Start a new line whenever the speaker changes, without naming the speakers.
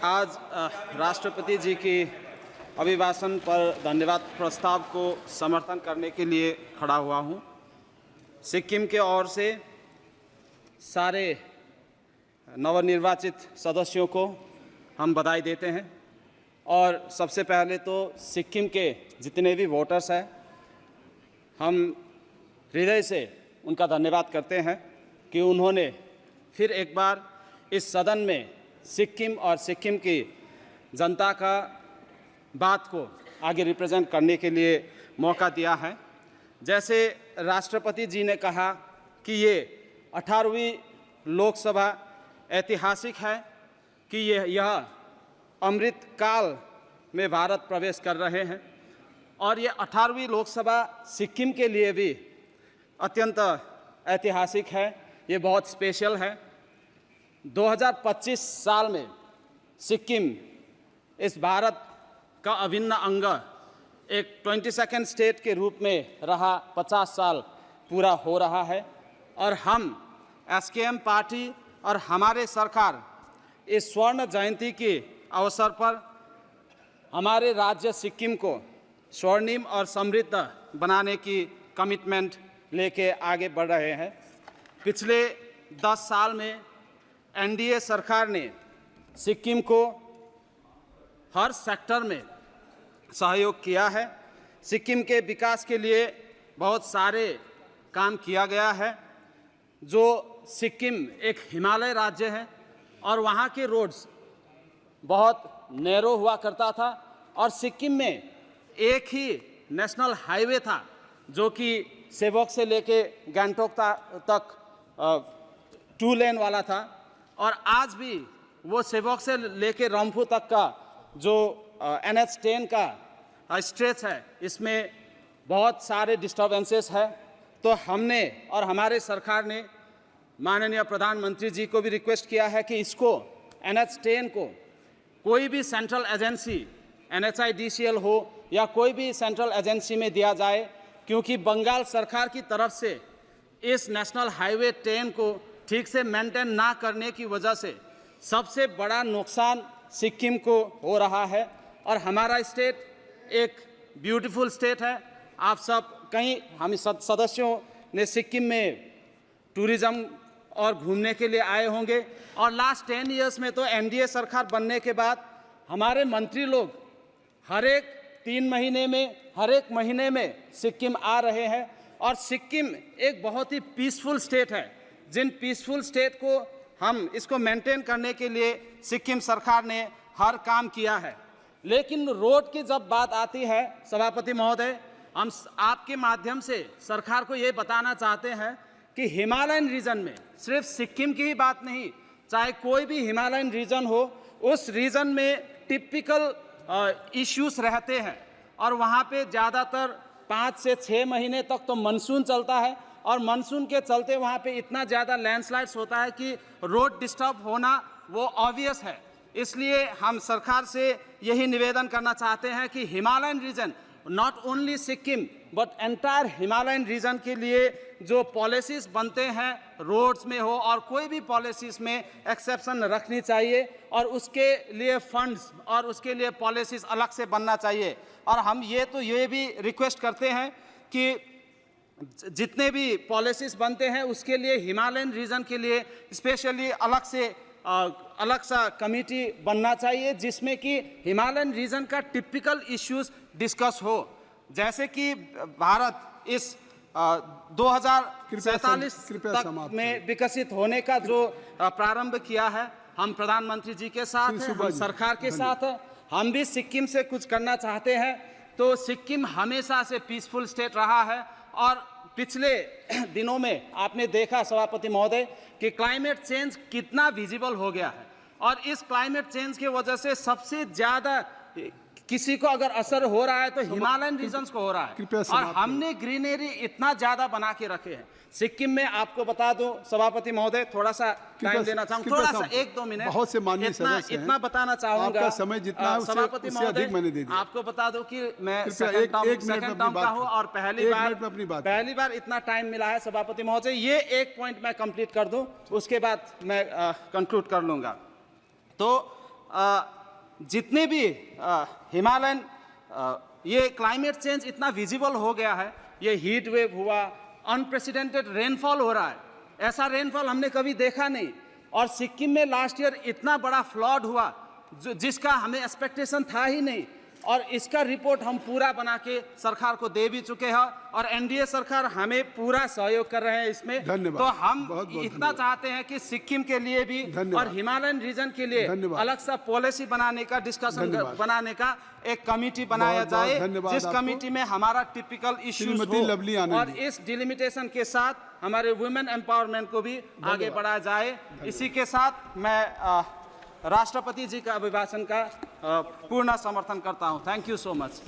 आज राष्ट्रपति जी की अभिभाषण पर धन्यवाद प्रस्ताव को समर्थन करने के लिए खड़ा हुआ हूँ। सिक्किम के ओर से सारे नवनिर्वाचित सदस्यों को हम बधाई देते हैं और सबसे पहले तो सिक्किम के जितने भी वोटर्स हैं, हम हृदय से उनका धन्यवाद करते हैं कि उन्होंने फिर एक बार इस सदन में सिक्किम और सिक्किम की जनता का बात को आगे रिप्रेजेंट करने के लिए मौका दिया है। जैसे राष्ट्रपति जी ने कहा कि ये 18वीं लोकसभा ऐतिहासिक है कि यह अमृत काल में भारत प्रवेश कर रहे हैं और ये 18वीं लोकसभा सिक्किम के लिए भी अत्यंत ऐतिहासिक है, ये बहुत स्पेशल है। 2025 साल में सिक्किम इस भारत का अभिन्न अंग एक 22nd स्टेट के रूप में रहा 50 साल पूरा हो रहा है और हम एसकेएम पार्टी और हमारे सरकार इस स्वर्ण जयंती के अवसर पर हमारे राज्य सिक्किम को स्वर्णिम और समृद्ध बनाने की कमिटमेंट लेके आगे बढ़ रहे हैं। पिछले 10 साल में एनडीए सरकार ने सिक्किम को हर सेक्टर में सहयोग किया है। सिक्किम के विकास के लिए बहुत सारे काम किया गया है। जो सिक्किम एक हिमालय राज्य है और वहाँ के रोड्स बहुत नैरो हुआ करता था और सिक्किम में एक ही नेशनल हाईवे था जो कि सेवक से लेके गैंगटोक तक 2 लेन वाला था और आज भी वो सेवक से लेके रंफू तक का जो NH10 का स्ट्रेच है, इसमें बहुत सारे डिस्टर्बेंसेस है। तो हमने और हमारे सरकार ने माननीय प्रधानमंत्री जी को भी रिक्वेस्ट किया है कि इसको NH10 को कोई भी सेंट्रल एजेंसी NHIDCL हो या कोई भी सेंट्रल एजेंसी में दिया जाए, क्योंकि बंगाल सरकार की तरफ से इस नेशनल हाईवे 10 को ठीक से मेंटेन ना करने की वजह से सबसे बड़ा नुकसान सिक्किम को हो रहा है। और हमारा स्टेट एक ब्यूटीफुल स्टेट है। आप सब कहीं हम सदस्यों ने सिक्किम में टूरिज़्म और घूमने के लिए आए होंगे और लास्ट 10 इयर्स में तो एनडीए सरकार बनने के बाद हमारे मंत्री लोग हर एक 3 महीने में, हर एक महीने में सिक्किम आ रहे हैं और सिक्किम एक बहुत ही पीसफुल स्टेट है। जिन पीसफुल स्टेट को हम इसको मेंटेन करने के लिए सिक्किम सरकार ने हर काम किया है। लेकिन रोड की जब बात आती है सभापति महोदय, हम आपके माध्यम से सरकार को ये बताना चाहते हैं कि हिमालयन रीजन में सिर्फ सिक्किम की ही बात नहीं, चाहे कोई भी हिमालयन रीजन हो, उस रीजन में टिपिकल इश्यूज रहते हैं और वहाँ पे ज़्यादातर 5 से 6 महीने तक तो मानसून चलता है और मानसून के चलते वहाँ पे इतना ज़्यादा लैंडस्लाइड्स होता है कि रोड डिस्टर्ब होना वो ऑब्वियस है। इसलिए हम सरकार से यही निवेदन करना चाहते हैं कि Himalayan region, not only Sikkim but entire Himalayan region के लिए जो पॉलिसीज़ बनते हैं रोड्स में हो और कोई भी पॉलिसीज़ में एक्सेप्शन रखनी चाहिए और उसके लिए फंड्स और उसके लिए पॉलिसीज़ अलग से बनना चाहिए। और हम ये भी रिक्वेस्ट करते हैं कि जितने भी पॉलिसीज़ बनते हैं उसके लिए हिमालयन रीजन के लिए स्पेशली अलग सा कमेटी बनना चाहिए जिसमें कि हिमालयन रीजन का टिपिकल इश्यूज डिस्कस हो। जैसे कि भारत इस 2047 तक में विकसित होने का जो प्रारंभ किया है, हम प्रधानमंत्री जी के साथ हैं, हम सरकार के साथ हैं, हम भी सिक्किम से कुछ करना चाहते हैं। तो सिक्किम हमेशा से पीसफुल स्टेट रहा है और पिछले दिनों में आपने देखा सभापति महोदय कि क्लाइमेट चेंज कितना विजिबल हो गया है और इस क्लाइमेट चेंज की वजह से सबसे ज़्यादा किसी को अगर असर हो रहा है तो हिमालयन रीजन्स को हो रहा है और हमने ग्रीनरी इतना ज़्यादा बना के रखे हैं। सिक्किम में आपको बता दूं सभापति महोदय, थोड़ा सा टाइम देना चाहूँगा, थोड़ा सा 1-2 मिनट,
बहुत से माननीय सदस्य हैं,
इतना बताना चाहूँगा।
समय जितना है
सभापति महोदय, आपको बता दूं कि मैं सेकंड टर्म का हूँ और पहली बार इतना टाइम मिला है सभापति महोदय। ये एक पॉइंट मैं कंप्लीट कर दूं, उसके बाद मैं कंक्लूड कर लूँगा। तो जितने भी हिमालयन ये क्लाइमेट चेंज इतना विजिबल हो गया है, ये हीट वेव हुआ, अनप्रेसिडेंटेड रेनफॉल हो रहा है, ऐसा रेनफॉल हमने कभी देखा नहीं। और सिक्किम में लास्ट ईयर इतना बड़ा फ्लड हुआ जिसका हमें एक्सपेक्टेशन था ही नहीं, और इसका रिपोर्ट हम पूरा बना के सरकार को दे भी चुके हैं, और एनडीए सरकार हमें पूरा सहयोग कर रहे हैं इसमें। तो हम इतना चाहते हैं कि सिक्किम के लिए भी और हिमालयन रीजन के लिए अलग सा पॉलिसी बनाने का, डिस्कशन बनाने का एक कमेटी बनाया जाए, जिस कमेटी में हमारा टिपिकल इश्यूज हो, और इस डिलिमिटेशन के साथ हमारे वुमेन एम्पावरमेंट को भी आगे बढ़ाया जाए। इसी के साथ मैं राष्ट्रपति जी का अभिभाषण का पूर्ण समर्थन करता हूं। Thank you so much.